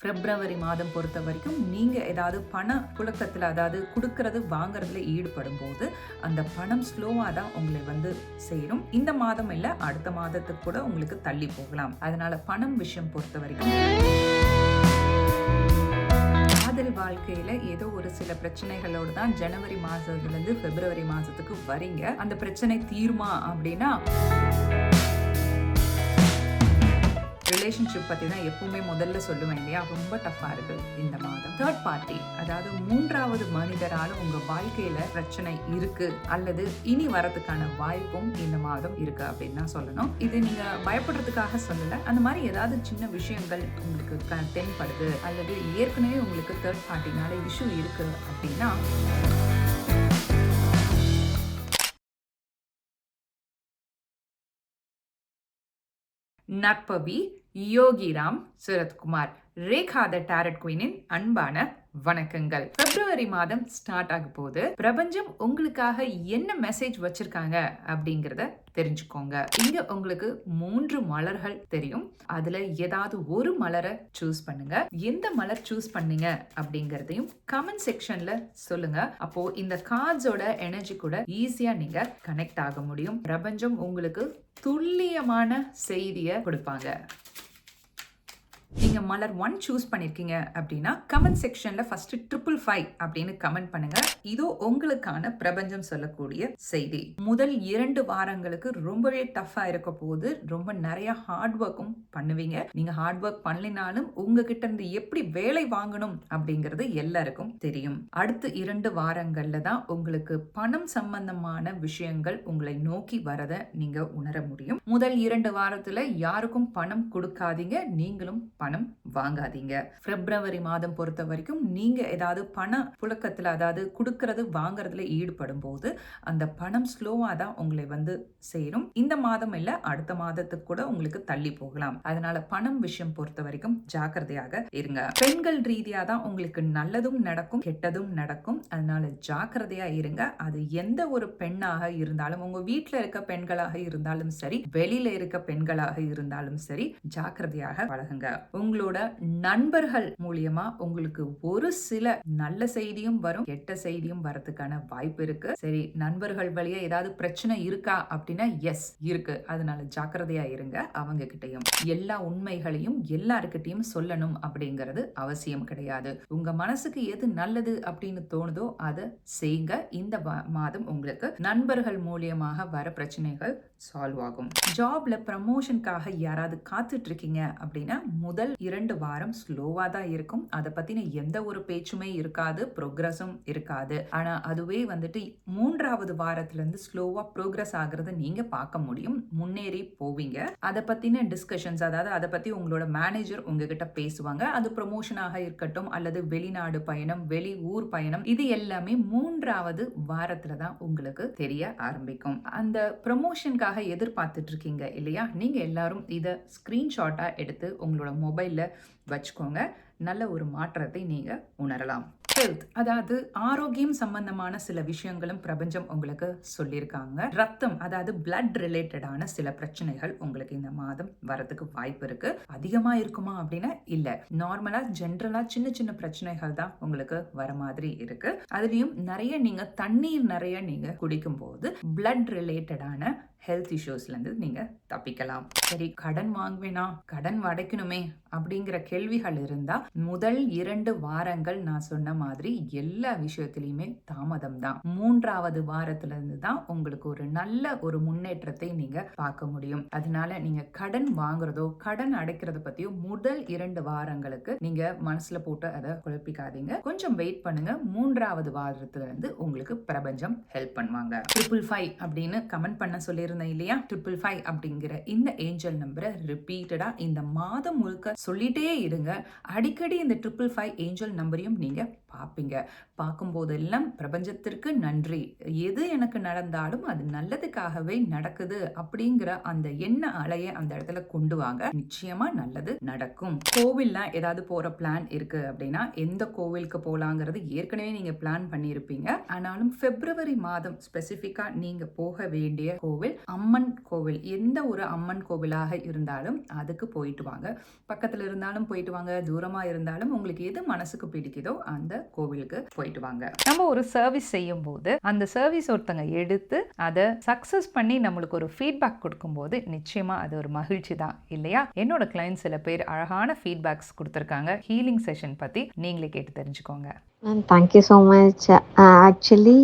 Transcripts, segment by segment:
பிப்ரவரி மாதம் பொறுத்த வரைக்கும் நீங்கள் ஏதாவது பண புழக்கத்தில், அதாவது கொடுக்கறது வாங்குறதுல ஈடுபடும் போது அந்த பணம் ஸ்லோவாக தான் உங்களை சேரும். இந்த மாதம் இல்லை, அடுத்த மாதத்துக்கு கூட உங்களுக்கு தள்ளி போகலாம். அதனால பணம் விஷயம் பொறுத்த வரைக்கும் காதல் வாழ்க்கையில ஏதோ ஒரு சில பிரச்சனைகளோடு தான் ஜனவரி மாதத்துலேருந்து பிப்ரவரி மாதத்துக்கு வரீங்க. அந்த பிரச்சனை தீருமா அப்படின்னா, ரிலேஷன்ஷிப் பற்றி தான் எப்பவுமே முதல்ல சொல்லுவேன் இல்லையா, ரொம்ப டஃப்பாக இருக்குது இந்த மாதம். தேர்ட் பார்ட்டி, அதாவது மூன்றாவது மனிதரால் உங்கள் வாழ்க்கையில் பிரச்சனை இருக்கு அல்லது இனி வரதுக்கான வாய்ப்பும் இந்த மாதம் இருக்கு அப்படின்னு தான் சொல்லணும். இது நீங்கள் பயப்படுறதுக்காக சொல்லலை. அந்த மாதிரி ஏதாவது சின்ன விஷயங்கள் உங்களுக்கு தென்படுது அல்லது ஏற்கனவே உங்களுக்கு தேர்ட் பார்ட்டினால இஷ்யூ இருக்கு அப்படின்னா, நற்பவி, யோகிராம், சரத்குமார், ரேகா த டாரட் குயினின் அன்பான வணக்கங்கள். பிப்ரவரி மாதம் ஸ்டார்ட் ஆக போது பிரபஞ்சம் உங்களுக்காக என்ன மெசேஜ் வச்சிருக்காங்க அப்படிங்கறத தெரிஞ்சுக்கோங்க. இங்க உங்களுக்கு 3 மலர்கள் தெரியும். அதுல ஏதாவது ஒரு மலரை சூஸ் பண்ணுங்க. எந்த மலர் சூஸ் பண்ணீங்க அப்படிங்கறதையும் கமெண்ட் செக்ஷன்ல சொல்லுங்க. அப்போ இந்த கார்ட்ஸோட எனர்ஜி கூட ஈஸியா நீங்க கனெக்ட் ஆக முடியும். பிரபஞ்சம் உங்களுக்கு துல்லியமான செய்தியை கொடுப்பாங்க. நீங்க மலர் 1 சூஸ் பண்ணிருக்கீங்க அப்படின்னா கமெண்ட் செக்ஷன்ல ஃபர்ஸ்ட் 555 அப்படின்னு கமெண்ட் பண்ணுங்க. இதோ உங்களுக்கான பிரபஞ்சம் சொல்லக்கூடிய செய்தி. முதல் 2 வாரங்களுக்கு ரொம்பவே டஃபா இருக்க போது, ரொம்ப நிறைய ஹார்ட் ஒர்க்கும் பண்ணுவீங்க. நீங்க ஹார்ட் ஒர்க் பண்ணலினாலும் உங்ககிட்ட இருந்து எப்படி வேலை வாங்கணும் அப்படிங்கிறது எல்லாருக்கும் தெரியும். அடுத்த 2 வாரங்கள்ல தான் உங்களுக்கு பணம் சம்பந்தமான விஷயங்கள் உங்களை நோக்கி வரத நீங்க உணர முடியும். முதல் 2 வாரத்துல யாருக்கும் பணம் கொடுக்காதீங்க, நீங்களும் பணம் வாங்காதீங்க. பிப்ரவரி மாதம் பொறுத்த வரைக்கும் நீங்க ஏதாவது பண புழக்கத்துல, அதாவது கொடுக்கறது வாங்குறதுல ஈடுபடும் போது அந்த பணம் ஸ்லோவா தான் உங்களை சேரும். இந்த மாதம் இல்ல, அடுத்த மாதத்துக்கு கூட உங்களுக்கு தள்ளி போகலாம். அதனால பணம் விஷயம் பொறுத்த வரைக்கும் ஜாக்கிரதையாக இருங்க. பெண்கள் ரீதியா தான் உங்களுக்கு நல்லதும் நடக்கும், கெட்டதும் நடக்கும். அதனால ஜாக்கிரதையா இருங்க. அது எந்த ஒரு பெண்ணாக இருந்தாலும், உங்க வீட்டுல இருக்க பெண்களாக இருந்தாலும் சரி, வெளியில இருக்க பெண்களாக இருந்தாலும் சரி, ஜாக்கிரதையாக பழகுங்க. உங்களோட நண்பர்கள் மூலியமா உங்களுக்கு ஒரு சில நல்ல செய்தியும் வரும், கெட்ட செய்தியும் வரதுக்கான வாய்ப்பு இருக்கு. சரி, நண்பர்கள் வழியா ஏதாவது பிரச்சனை இருக்கா அப்படின்னா எஸ் இருக்கு. அதனால ஜாக்கிரதையா இருங்க. அவங்க கிட்டையும் எல்லா உண்மைகளையும் எல்லாருக்கிட்டையும் சொல்லணும் அப்படிங்கிறது அவசியம் கிடையாது. உங்க மனசுக்கு எது நல்லது அப்படின்னு தோணுதோ அதை செய்யுங்க. இந்த மாதம் உங்களுக்கு நண்பர்கள் மூலியமாக வர பிரச்சனைகள் சால்வ் ஆகும். ஜாப்ல ப்ரமோஷனுக்காக யாராவது காத்துட்டு இருக்கீங்க அப்படின்னா முதல் 2 வாரம் ஸ்லோவா தான் இருக்கும். அதை பத்தின எந்த ஒரு பேச்சுமே இருக்காது, ப்ரோக்ரஸும் இருக்காது. ஆனா அதுவே 3வது வாரத்துல இருந்து ஸ்லோவா ப்ரோக்ரஸ் ஆகுறத நீங்க பார்க்க முடியும். முன்னேறி போவீங்க. அதை பத்தின டிஸ்கஷன்ஸ், அதாவது அதை பத்தி உங்களோட மேனேஜர் உங்ககிட்ட பேசுவாங்க. அது ப்ரமோஷனாக இருக்கட்டும் அல்லது வெளிநாடு பயணம், வெளி ஊர் பயணம், இது எல்லாமே 3வது வாரத்துல தான் உங்களுக்கு தெரிய ஆரம்பிக்கும். அந்த ப்ரமோஷனுக்காக எதிர்பார்த்துட்டு இருக்கீங்க இல்லையா, நீங்க எல்லாரும் இதை ஸ்கிரீன்ஷாட்டா எடுத்து உங்களோட மொபைல்ல வச்சுக்கோங்க. நல்ல ஒரு மாற்றத்தை நீங்க உணரலாம். ஹெல்த், அதாவது ஆரோக்கியம் சம்பந்தமான சில விஷயங்களும் பிரபஞ்சம் உங்களுக்கு சொல்லியிருக்காங்க. ரத்தம், அதாவது பிளட் ரிலேட்டடான சில பிரச்சனைகள் உங்களுக்கு இந்த மாதம் வரதுக்கு வாய்ப்பு இருக்கு. அதிகமா இருக்குமா அப்படின்னா இல்ல, நார்மலா ஜென்ரலா சின்ன சின்ன பிரச்சனைகள் தான் உங்களுக்கு வர மாதிரி இருக்கு. அதுலயும் நிறைய நீங்க தண்ணீர் நிறைய நீங்க குடிக்கும் போது பிளட் ரிலேட்டடான ஹெல்த் இஷ்யூஸ்ல இருந்து நீங்க தப்பிக்கலாம். சரி, கடன் வாங்குவேனா, கடன் அடைக்கணுமே அப்படிங்கிற கேள்விகள் இருந்தா முதல் 2 வாரங்கள் நான் சொன்ன மாதிரி எல்லா விஷயத்திலயுமே தாமதம் தான். 3வது வாரத்துல இருந்து தான் உங்களுக்கு ஒரு நல்ல ஒரு முன்னேற்றத்தை நீங்க பார்க்க முடியும். அதனால நீங்க கடன் வாங்குறதோ கடன் அடைக்கிறத பத்தியோ முதல் 2 வாரங்களுக்கு நீங்க மனசுல போட்டு அதை குழப்பிக்காதீங்க. கொஞ்சம் வெயிட் பண்ணுங்க. 3வது வாரத்துல இருந்து உங்களுக்கு பிரபஞ்சம் ஹெல்ப் பண்ணுவாங்க. 555 அப்படின்னு கமெண்ட் பண்ண சொல்லியிருந்தேன் இல்லையா, 555 அப்படிங்கிற இந்த ஏஞ்சல் நம்பரை ரிப்பீட்டடா இந்த மாதம் முழுக்க சொல்லிட்டே இருங்க. அடிக்கடி இந்த 555 ஏஞ்சல் நம்பரையும் நீங்க பார்ப்பீங்க. பார்க்கும் போதெல்லாம் பிரபஞ்சத்திற்கு நன்றி, எது எனக்கு நடந்தாலும் அது நல்லதுக்காகவே நடக்குது அப்படிங்கிற அந்த எண்ண அலையை அந்த இடத்துல கொண்டு வாங்க. நிச்சயமா நல்லது நடக்கும். கோவில்லாம் ஏதாவது போற பிளான் இருக்கு அப்படின்னா எந்த கோவிலுக்கு போலாங்கிறது ஏற்கனவே நீங்க பிளான் பண்ணியிருப்பீங்க. ஆனாலும் பிப்ரவரி மாதம் ஸ்பெசிபிக்கா நீங்க போக வேண்டிய கோவில் அம்மன் கோவில், எந்த ஒரு அம்மன் கோவிலாக இருந்தாலும் அதுக்கு போயிட்டு வாங்க. பக்கத்துல இருந்தாலும் போயிட்டு வாங்க. தூரமா இருந்தாலும் உங்களுக்கு எது மனசுக்கு பிடிக்குதோ அந்த கோவிலுக்கு போயிட்டு வாங்க. நம்ம ஒரு சர்வீஸ் செய்யும் போது அந்த சர்வீஸ் ஒருத்தங்க எடுத்து அதை சக்சஸ் பண்ணி நம்மளுக்கு ஒரு ஃபீட்பேக் கொடுக்கும்போது நிச்சயமா அது ஒரு மகிழ்ச்சி தான் இல்லையா? என்னோட கிளைண்ட் சில பேர் அழகான ஃபீட்பேக்ஸ் கொடுத்துருக்காங்க ஹீலிங் செஷன் பத்தி. நீங்களே கேட்டு தெரிஞ்சுக்கோங்க. Thank you so much. ஆக்சுவலி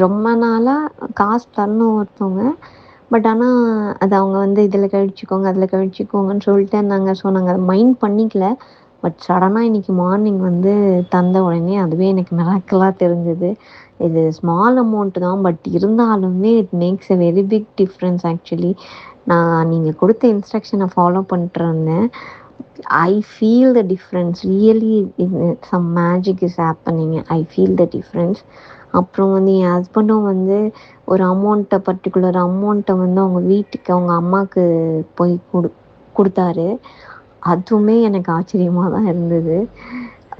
ரொம்ப நாளாக காசு தரணும் ஒருத்தவங்க. பட் ஆனால் அது அவங்க வந்து இதில் கழிச்சிக்கோங்க அதில் கழிச்சிக்கோங்கன்னு சொல்லிட்டு இருந்தாங்க. ஸோ நாங்கள் அதை மைண்ட் பண்ணிக்கல. பட் சடனாக இன்றைக்கி மார்னிங் வந்து தந்த உடனே அதுவே எனக்கு மிராக்கிளாக தெரிஞ்சது. இது ஸ்மால் அமௌண்ட்டு தான், பட் இருந்தாலுமே it makes a very big difference. Actually நான் நீங்கள் கொடுத்த இன்ஸ்ட்ரக்ஷனை ஃபாலோ பண்ணிட்டு இருந்தேன். I feel the difference. Really, some magic is happening. I feel the difference. அப்புறம் வந்து என் ஹஸ்பண்டும் வந்து ஒரு பர்டிகுலர் அமௌண்ட்டை வந்து அவங்க வீட்டுக்கு அவங்க அம்மாவுக்கு போய் கொடுத்தாரு. அதுவுமே எனக்கு ஆச்சரியமாக தான் இருந்தது.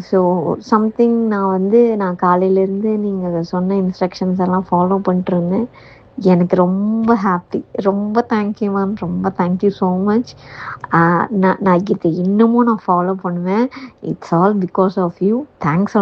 ஸோ சம்திங் நான் காலையிலேருந்து நீங்கள் சொன்ன இன்ஸ்ட்ரக்ஷன்ஸ் எல்லாம் ஃபாலோ பண்ணிட்டுருந்தேன். எனக்கு ரொம்ப ஹாப்பி. ரொம்ப தேங்க்யூ மேம். ரொம்ப தேங்க்யூ ஸோ மச். நான் இதை இன்னமும் நான் ஃபாலோ பண்ணுவேன். It's all because of you. Thanks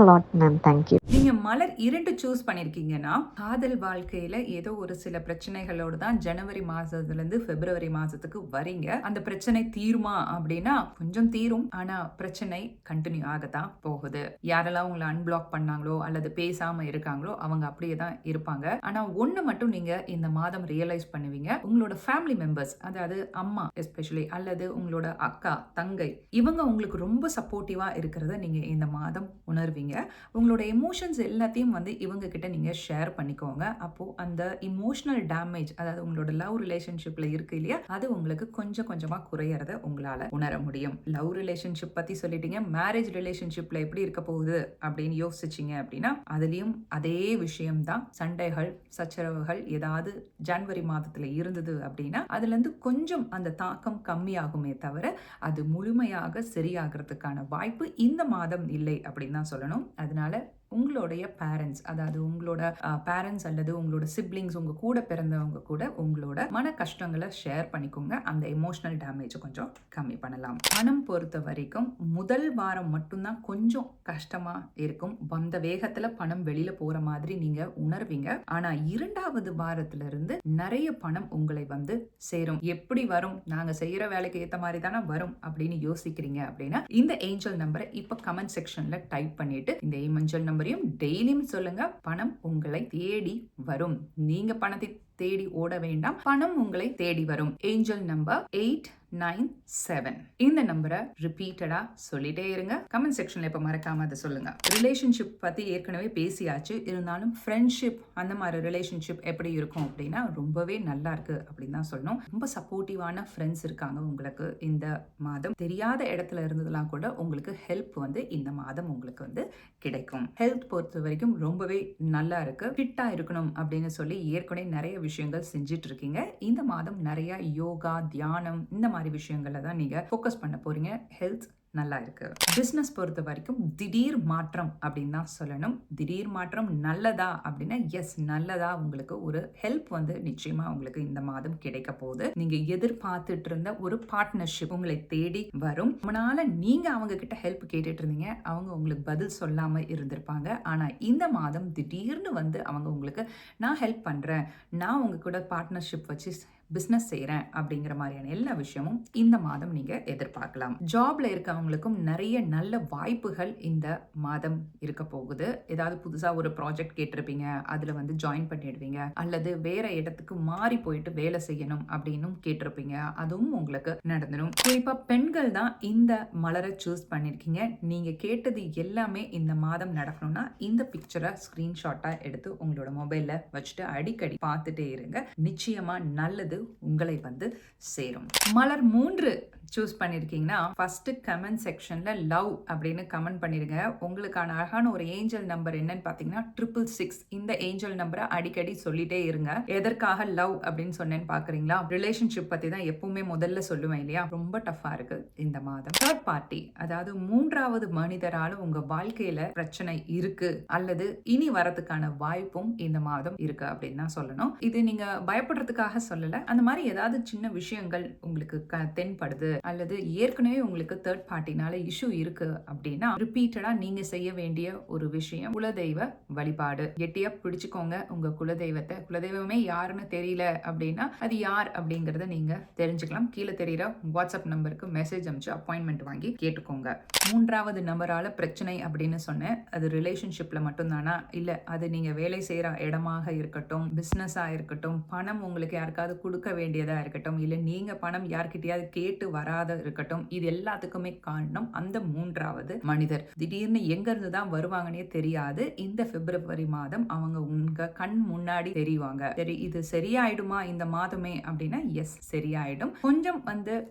a lot ma'am. Thank you. நீங்க மலர் 2 சூஸ் பண்ணிருக்கீங்கன்னா காதல் வாழ்க்கையில ஏதோ ஒரு சில பிரச்சனைகளோடு தான் ஜனவரி மாசத்துல இருந்து பிப்ரவரி மாசத்துக்கு வரீங்க. அந்த பிரச்சனை தீருமா அப்படின்னா கொஞ்சம் தீரும். ஆனா பிரச்சனை கண்டினியூ ஆகத்தான் போகுது. யாரெல்லாம் உங்களை அன்பிளாக் பண்ணாங்களோ அல்லது பேசாம இருக்காங்களோ அவங்க அப்படியே தான் இருப்பாங்க. ஆனா ஒண்ணு மட்டும் நீங்க இந்த மாதம் ரியலைஸ் பண்ணுவீங்க. உங்களோட ஃபேமிலி மெம்பர்ஸ், அதாவது அம்மா எஸ்பெஷலி அல்லது உங்களோட அக்கா தங்கை, இவங்க உங்களுக்கு ரொம்ப சப்போர்ட்டிவா இருக்கிறத நீங்க இந்த மாதம் உணர்வீங்க. உங்களோட எமோஷன்ஸ் எல்லாத்தையும் வந்து இவங்க கிட்ட நீங்க ஷேர் பண்ணிக்கோங்க. அப்போ அந்த இமோஷனல் டேமேஜ், அதாவது உங்களோட லவ் ரிலேஷன்ஷிப்ல இருக்கு இல்லையா, அது உங்களுக்கு கொஞ்சம் கொஞ்சமா குறையறத உங்களால உணர முடியும். லவ் ரிலேஷன்ஷிப் பத்தி சொல்லிட்டீங்க. மேரேஜ் ரிலேஷன்ஷிப்ல எப்படி இருக்க போகுது அப்படின்னு யோசிச்சிங்க அப்படின்னா அதுலயும் அதே விஷயம் தான். சண்டைகள் சச்சரவுகள் ஏதாவது ஜனவரி மாதத்துல இருந்தது அப்படின்னா அதுல இருந்து கொஞ்சம் அந்த தாக்கம் கம்மியாகுமே தவிர அது முழுமையாக சரியாகிறதுக்கான வாய்ப்பு இந்த மாதம் இல்லை அப்படின்னு தான் சொல்லணும். அதனால உங்களுடைய பேரண்ட்ஸ், அதாவது உங்களோட பேரண்ட்ஸ் அல்லது உங்களோட சிப்ளிங்ஸ், உங்க கூட பிறந்தவங்க கூட உங்களோட மன கஷ்டங்களை ஷேர் பண்ணிக்கோங்க. அந்த எமோஷனல் டேமேஜ் கொஞ்சம் கம்மி பண்ணலாம். பணம் பொறுத்த வரைக்கும் முதல் வாரம் மட்டும்தான் கொஞ்சம் கஷ்டமா இருக்கும். வந்த வேகத்துல பணம் வெளியில போற மாதிரி நீங்க உணர்வீங்க. ஆனா 2வது வாரத்துல இருந்து நிறைய பணம் உங்களை வந்து சேரும். எப்படி வரும்? நாங்க செய்யற வேலைக்கு ஏத்த மாதிரி தானே வரும் அப்படின்னு யோசிக்கிறீங்க அப்படின்னா இந்த ஏஞ்சல் நம்பரை இப்ப கமெண்ட் செக்ஷன்ல டைப் பண்ணிட்டு இந்த ஏஞ்சல் நம்பரையும் டெய்லியும் சொல்லுங்க. பணம் உங்களை தேடி வரும். நீங்க பணத்தை தேடி ஓட வேண்டாம், பணம் உங்களை தேடி வரும். Angel number 897. இந்த நம்பரை ரிப்பீட்டடா சொல்லிட்டே இருங்க. கமெண்ட் செக்ஷன்ல இப்ப மறக்காம அதை சொல்லுங்க. ரிலேஷன்ஷிப் பத்தி ஏற்கனவே பேசியாச்சு. இருந்தாலும் ஃப்ரெண்ட்ஷிப், அந்த மாதிரி ரிலேஷன்ஷிப் எப்படி இருக்கும் அப்படின்னா ரொம்பவே நல்லா இருக்கு அப்படின்னு தான் சொல்லணும். ரொம்ப சப்போர்ட்டிவான ஃப்ரெண்ட்ஸ் இருக்காங்க உங்களுக்கு இந்த மாதம். தெரியாத இடத்துல இருந்ததெல்லாம் கூட உங்களுக்கு ஹெல்ப் வந்து இந்த மாதம் உங்களுக்கு வந்து கிடைக்கும். ஹெல்த் பொறுத்த வரைக்கும் ரொம்பவே நல்லா இருக்கு. ஃபிட்டா இருக்கணும் அப்படின்னு சொல்லி ஏற்கனவே நிறைய விஷயங்கள் செஞ்சிட்டு இருக்கீங்க. இந்த மாதம் நிறைய யோகா, தியானம், இந்த மாதிரி விஷயங்கள்ல தான் நீங்க ஃபோக்கஸ் பண்ண போறீங்க. ஹெல்த் நல்லா இருக்கு. பிசினஸ் பொறுத்த வரைக்கும் திடீர் மாற்றம் அப்படின்னு தான் சொல்லணும். திடீர் மாற்றம் நல்லதா அப்படின்னா எஸ், நல்லதா. உங்களுக்கு ஒரு ஹெல்ப் வந்து நிச்சயமா உங்களுக்கு இந்த மாதம் கிடைக்க போகுது. நீங்க எதிர்பார்த்துட்டு இருந்த ஒரு பார்ட்னர்ஷிப் உங்களை தேடி வரும். முன்னால நீங்க அவங்க கிட்ட ஹெல்ப் கேட்டுட்டு இருந்தீங்க, அவங்க உங்களுக்கு பதில் சொல்லாம இருந்திருப்பாங்க. ஆனா இந்த மாதம் திடீர்னு வந்து அவங்க உங்களுக்கு நான் ஹெல்ப் பண்றேன், நான் உங்க கூட பார்ட்னர்ஷிப் வச்சு பிசினஸ் செய்யறேன் அப்படிங்கிற மாதிரியான எல்லா விஷயமும் இந்த மாதம் நீங்க எதிர்பார்க்கலாம். ஜாப்ல இருக்கவங்களுக்கும் நிறைய நல்ல வாய்ப்புகள் இந்த மாதம் இருக்க போகுது. ஏதாவது புதுசா ஒரு ப்ராஜெக்ட் கேட்டிருப்பீங்க, அதுல வந்து ஜாயின் பண்ணிடுவீங்க. அல்லது வேற இடத்துக்கு மாறி போயிட்டு வேலை செய்யணும் அப்படின்னு கேட்டிருப்பீங்க, அதுவும் உங்களுக்கு நடந்துடும். குறிப்பா பெண்கள் தான் இந்த மலரை சூஸ் பண்ணிருக்கீங்க. நீங்க கேட்டது எல்லாமே இந்த மாதம் நடக்கணும்னா இந்த பிக்சரை ஸ்கிரீன்ஷாட்டா எடுத்து உங்களோட மொபைல்ல வச்சுட்டு அடிக்கடி பார்த்துட்டே இருங்க. நிச்சயமா நல்லது உங்களை வந்து சேரும். மலர் 3 சூஸ் பண்ணிருக்கீங்கன்னா ஃபர்ஸ்ட் கமெண்ட் செக்ஷன்ல லவ் அப்படின்னு கமெண்ட் பண்ணிருங்க. உங்களுக்கான அழகான ஒரு ஏஞ்சல் நம்பர் என்னன்னு பாத்தீங்கன்னா 666. இந்த ஏஞ்சல் நம்பரை அடிக்கடி சொல்லிட்டே இருங்க. எதற்காக லவ் அப்படின்னு சொன்னேன்னு பாக்குறீங்களா? ரிலேஷன்ஷிப் பத்தி தான் எப்பவுமே முதல்ல சொல்லுவேன் இல்லையா? ரொம்ப டஃபா இருக்கு இந்த மாதம். தேர்ட் பார்ட்டி, அதாவது 3வது மனிதரால உங்க வாழ்க்கையில பிரச்சனை இருக்கு அல்லது இனி வரதுக்கான வாய்ப்பும் இந்த மாதம் இருக்கு அப்படின்னு தான் சொல்லணும். இது நீங்க பயப்படுறதுக்காக சொல்லல. அந்த மாதிரி ஏதாவது சின்ன விஷயங்கள் உங்களுக்கு தென்படுது, அல்லது ஏற்கனவே உங்களுக்கு தேர்ட் பார்ட்டினால இஷ்யூ இருக்கு அப்படின்னா ரிப்பீட்டடா நீங்க செய்ய வேண்டிய ஒரு விஷயம் குலதெய்வ வழிபாடு. கெட்டியா பிடிச்சுக்கோங்க உங்க குலதெய்வத்தை. குலதெய்வமே யாருன்னு தெரியல அப்படின்னா அது யார் அப்படிங்கறத நீங்க தெரிஞ்சுக்கலாம். கீழே தெரியுற வாட்ஸ்அப் நம்பருக்கு மெசேஜ் அனுப்பிச்சு அப்பாயின்மெண்ட் வாங்கி கேட்டுக்கோங்க. மூன்றாவது நபரால பிரச்சனை அப்படின்னு சொன்னேன். அது ரிலேஷன்ஷிப்ல மட்டும்தானா? இல்ல அது நீங்க வேலை செய்யற இடமாக இருக்கட்டும், பிசினஸா இருக்கட்டும், பணம் உங்களுக்கு யாருக்காவது கொடுக்க வேண்டியதா இருக்கட்டும், இல்ல நீங்க பணம் யார்கிட்டயாவது கேட்டு வராத இருக்கட்டும், இது எல்லாத்துக்குமே காரணம் அந்த மூன்றாவது மனிதர். திடீர்னு எங்க இருந்து தான் வருவாங்கன்னே தெரியாது. இந்த பிப்ரவரி மாதம் அவங்க உங்க கண் முன்னாடி தெரிவாங்க. சரி, இது சரியாயிடுமா இந்த மாதமே அப்படின்னா எஸ், சரியாயிடும். கொஞ்சம்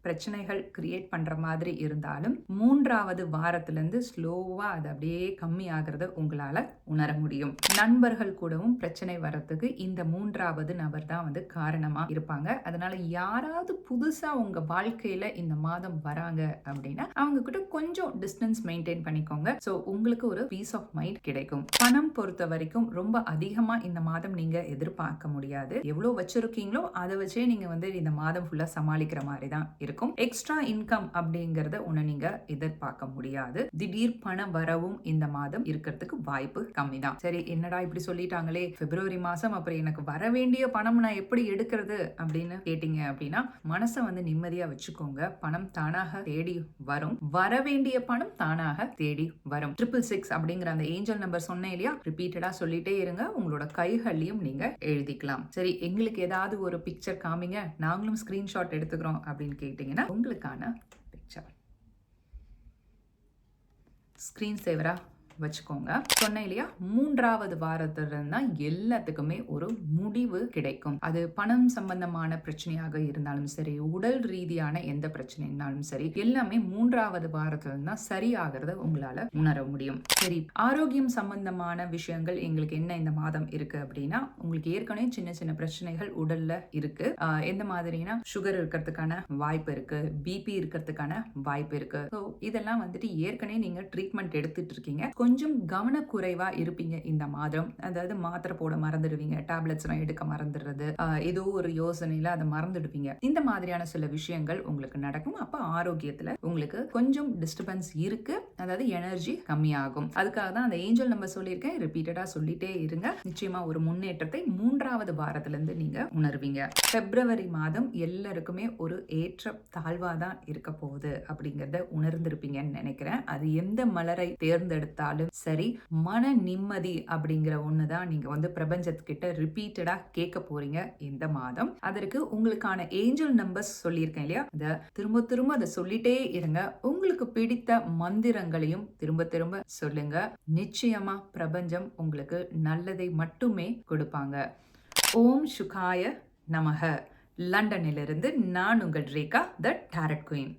பிரச்சனைகள் கிரியேட் பண்ற மாதிரி இருந்தாலும் மூன்றாவது வாரத்திலிருந்து ஸ்லோவா அது அப்படியே கம்மி ஆகிறத உங்களால உணர முடியும். நண்பர்கள் கூடவும் பிரச்சனை வர்றதுக்கு இந்த மூன்றாவது நபர் தான் காரணமா இருப்பாங்க. அதனால யாராவது புதுசா உங்க வாழ்க்கையில இந்த மாதம் வராங்க அப்படின்னா அவங்க கிட்ட கொஞ்சம் டிஸ்டன்ஸ் மெயின்டைன் பண்ணிக்கோங்க. சோ உங்களுக்கு ஒரு பீஸ் ஆஃப் மைண்ட் கிடைக்கும். பணம் பொறுத்த வரைக்கும் ரொம்ப அதிகமா இந்த மாதம் நீங்க எதிர்பார்க்க முடியாது. எவ்வளவு வச்சிருக்கீங்களோ அதை வச்சே நீங்க இந்த மாதம் ஃபுல்லா சமாளிக்கிற மாதிரி தான் இருக்கும். எக்ஸ்ட்ரா இன்கம் அப்படிங்கறத ஒண்ணு நீங்க எதிர்பார்க்க முடியாது. திடீர் பண வரவும் இந்த மாதம் இருக்கிறதுக்கு வாய்ப்பு கம்மி தான். சரி, என்னடா இப்படி சொல்லிட்டாங்களே, பிப்ரவரி மாசம் அப்புறம் எனக்கு வர வேண்டிய பணம் நான் எப்படி எடுக்கிறது அப்படின்னு கேட்டீங்க அப்படின்னா மனசை நிம்மதியா வச்சுக்கோங்க. பணம் தானாக தேடி வரும். வர வேண்டிய பணம் தானாக தேடி வரும். 666 அப்படிங்கிற அந்த ஏஞ்சல் நம்பர் சொன்னேன் இல்லையா, ரிப்பீட்டடா சொல்லிட்டே இருங்க. உங்களோட கைகள்லயும் நீங்க எழுதிக்கலாம். சரி, எங்களுக்கு ஏதாவது ஒரு பிக்சர் காமிங்க, நாங்களும் ஸ்கிரீன்ஷாட் எடுத்துக்கிறோம் அப்படின்னு கேட்டீங்கன்னா உங்களுக்கான பிக்சர் ஸ்கிரீன் சேவரா வச்சுக்கோங்க. சொன்னேன் இல்லையா, மூன்றாவது வாரத்துல தான் எல்லாத்துக்குமே ஒரு முடிவு கிடைக்கும். அது பணம் சம்பந்தமான பிரச்சனையாக இருந்தாலும் சரி, உடல் ரீதியான எந்த பிரச்சனைனாலும் சரி, எல்லாமே மூன்றாவது வாரத்துல தான் சரியாகிறத உங்களால உணர முடியும். சரி, ஆரோக்கியம் சம்பந்தமான விஷயங்கள் எங்களுக்கு என்ன இந்த மாதம் இருக்கு அப்படின்னா, உங்களுக்கு ஏற்கனவே சின்ன சின்ன பிரச்சனைகள் உடல்ல இருக்கு. எந்த மாதிரினா சுகர் இருக்கிறதுக்கான வாய்ப்பு இருக்கு, பிபி இருக்கிறதுக்கான வாய்ப்பு இருக்கு. இதெல்லாம் ஏற்கனவே நீங்க ட்ரீட்மெண்ட் எடுத்துட்டு இருக்கீங்க. கொஞ்சம் கவனக்குறைவா இருப்பீங்க இந்த மாதம். அதாவது மாத்திரை போட மறந்துடுவீங்க, டேப்லெட்ஸ் எல்லாம் எடுக்க மறந்துடுறது, ஏதோ ஒரு யோசனையில அதை மறந்துடுவீங்க. இந்த மாதிரியான சில விஷயங்கள் உங்களுக்கு நடக்கும். அப்ப ஆரோக்கியத்துல உங்களுக்கு கொஞ்சம் டிஸ்டர்பன்ஸ் இருக்கு. அதாவது எனர்ஜி கம்மியாகும். அதுக்காக தான் அந்த ஏஞ்சல் நம்பர் சொல்லியிருக்கேன். ரிப்பீட்டடா சொல்லிட்டே இருங்க. நிச்சயமா ஒரு முன்னேற்றத்தை மூன்றாவது வாரத்துல இருந்து நீங்க உணர்வீங்க. பிப்ரவரி மாதம் எல்லாருக்குமே ஒரு ஏற்ற தாழ்வா தான் இருக்க போகுது அப்படிங்கறத உணர்ந்திருப்பீங்கன்னு நினைக்கிறேன். அது எந்த மலரை தேர்ந்தெடுத்தாலும் சரி, மன நிம்மதி அப்படிங்கிற ஒண்ணுதான் நீங்க பிரபஞ்சத்துக்கிட்ட ரிப்பீட்டடா கேட்க போறீங்க இந்த மாதம். அதற்கு உங்களுக்கான ஏஞ்சல் நம்பர்ஸ் சொல்லியிருக்கேன் இல்லையா, அத திரும்ப திரும்ப அதை சொல்லிட்டே இருங்க. உங்களுக்கு பிடித்த மந்திரங்களையும் திரும்ப திரும்ப சொல்லுங்க. நிச்சயமா பிரபஞ்சம் உங்களுக்கு நல்லதை மட்டுமே கொடுப்பாங்க. ஓம் சுகாய நமக. லண்டனிலிருந்து நான் உங்கள் ரேகா, த டாரட் குயின்.